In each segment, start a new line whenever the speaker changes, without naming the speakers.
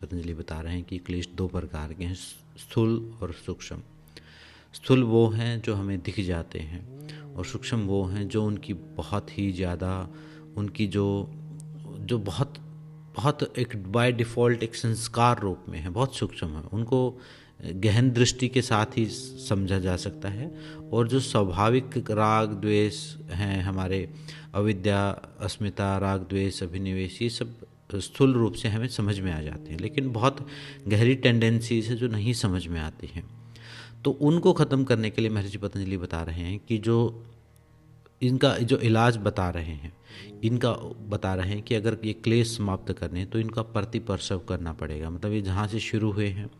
पतंजलि बता रहे हैं कि क्लेश दो प्रकार के हैं, स्थूल और सूक्ष्म। स्थूल वो हैं जो हमें दिख जाते हैं और सूक्ष्म वो हैं जो उनकी बहुत ही ज़्यादा, उनकी जो जो बहुत बहुत एक बाय डिफ़ॉल्ट एक संस्कार रूप में है, बहुत सूक्ष्म है। उनको गहन दृष्टि के साथ ही समझा जा सकता है। और जो स्वाभाविक राग द्वेष हैं हमारे, अविद्या, अस्मिता, राग द्वेष, अभिनिवेश, ये सब स्थूल रूप से हमें समझ में आ जाते हैं, लेकिन बहुत गहरी टेंडेंसीज है जो नहीं समझ में आती हैं। तो उनको ख़त्म करने के लिए महर्षि पतंजलि बता रहे हैं कि जो इनका जो इलाज बता रहे हैं, इनका बता रहे हैं कि अगर ये क्लेश समाप्त करने तो इनका प्रतिप्रसव करना पड़ेगा। मतलब ये जहाँ से शुरू हुए हैं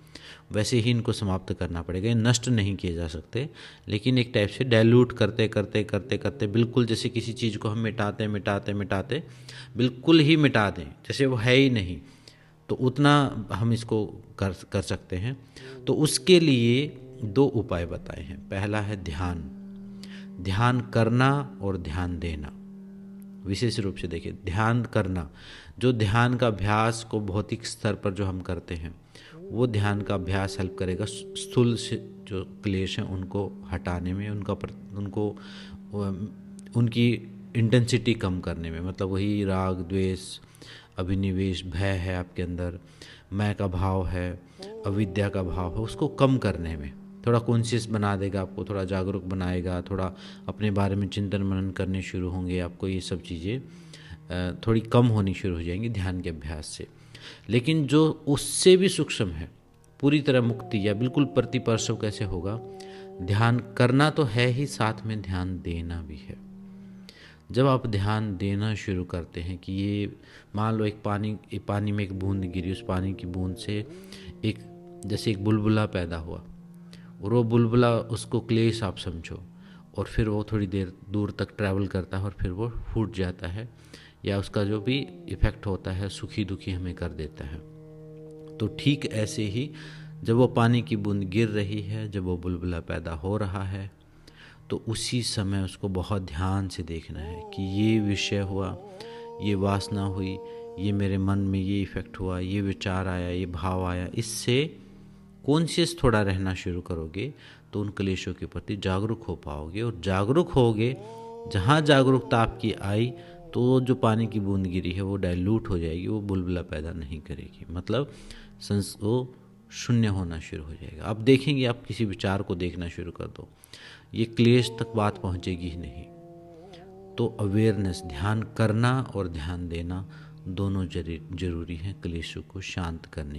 वैसे ही इनको समाप्त करना पड़ेगा। ये नष्ट नहीं किए जा सकते, लेकिन एक टाइप से डाइल्यूट करते करते करते करते बिल्कुल जैसे किसी चीज़ को हम मिटाते मिटाते मिटाते बिल्कुल ही मिटा दें, जैसे वो है ही नहीं, तो उतना हम इसको कर सकते हैं। तो उसके लिए दो उपाय बताए हैं। पहला है ध्यान, ध्यान करना और ध्यान देना। विशेष रूप से देखिए, ध्यान करना, जो ध्यान का अभ्यास को भौतिक स्तर पर जो हम करते हैं वो ध्यान का अभ्यास हेल्प करेगा स्थूल से जो क्लेश हैं उनको हटाने में, उनको उनकी इंटेंसिटी कम करने में। मतलब वही राग द्वेष, अभिनिवेश, भय है आपके अंदर, मैं का भाव है, अविद्या का भाव है, उसको कम करने में थोड़ा कॉन्शियस बना देगा आपको, थोड़ा जागरूक बनाएगा, थोड़ा अपने बारे में चिंतन मनन करने शुरू होंगे आपको। ये सब चीज़ें थोड़ी कम होनी शुरू हो जाएंगी ध्यान के अभ्यास से। लेकिन जो उससे भी सूक्ष्म है, पूरी तरह मुक्ति या बिल्कुल प्रतिप्रसव कैसे होगा? ध्यान करना तो है ही, साथ में ध्यान देना भी है। जब आप ध्यान देना शुरू करते हैं कि ये मान लो एक पानी में एक बूंद गिरी, उस पानी की बूंद से एक जैसे एक बुलबुला पैदा हुआ, और वो बुलबुला, उसको क्लेश आप समझो, और फिर वो थोड़ी देर दूर तक ट्रैवल करता है और फिर वो फूट जाता है, या उसका जो भी इफ़ेक्ट होता है सुखी दुखी हमें कर देता है। तो ठीक ऐसे ही जब वो पानी की बूंद गिर रही है, जब वो बुलबुला पैदा हो रहा है, तो उसी समय उसको बहुत ध्यान से देखना है कि ये विषय हुआ, ये वासना हुई, ये मेरे मन में ये इफ़ेक्ट हुआ, ये विचार आया, ये भाव आया। इससे कॉन्शियस थोड़ा रहना शुरू करोगे तो उन क्लेशों के प्रति जागरूक हो पाओगे, और जागरूक होगे, जहाँ जागरूकता आपकी आई तो जो पानी की बूंद गिरी है वो डाइल्यूट हो जाएगी, वो बुलबुला पैदा नहीं करेगी। मतलब वो शून्य होना शुरू हो जाएगा। अब देखेंगे, आप किसी विचार को देखना शुरू कर दो, ये क्लेश तक बात पहुंचेगी ही नहीं। तो अवेयरनेस, ध्यान करना और ध्यान देना दोनों जरूरी हैं क्लेशों को शांत करने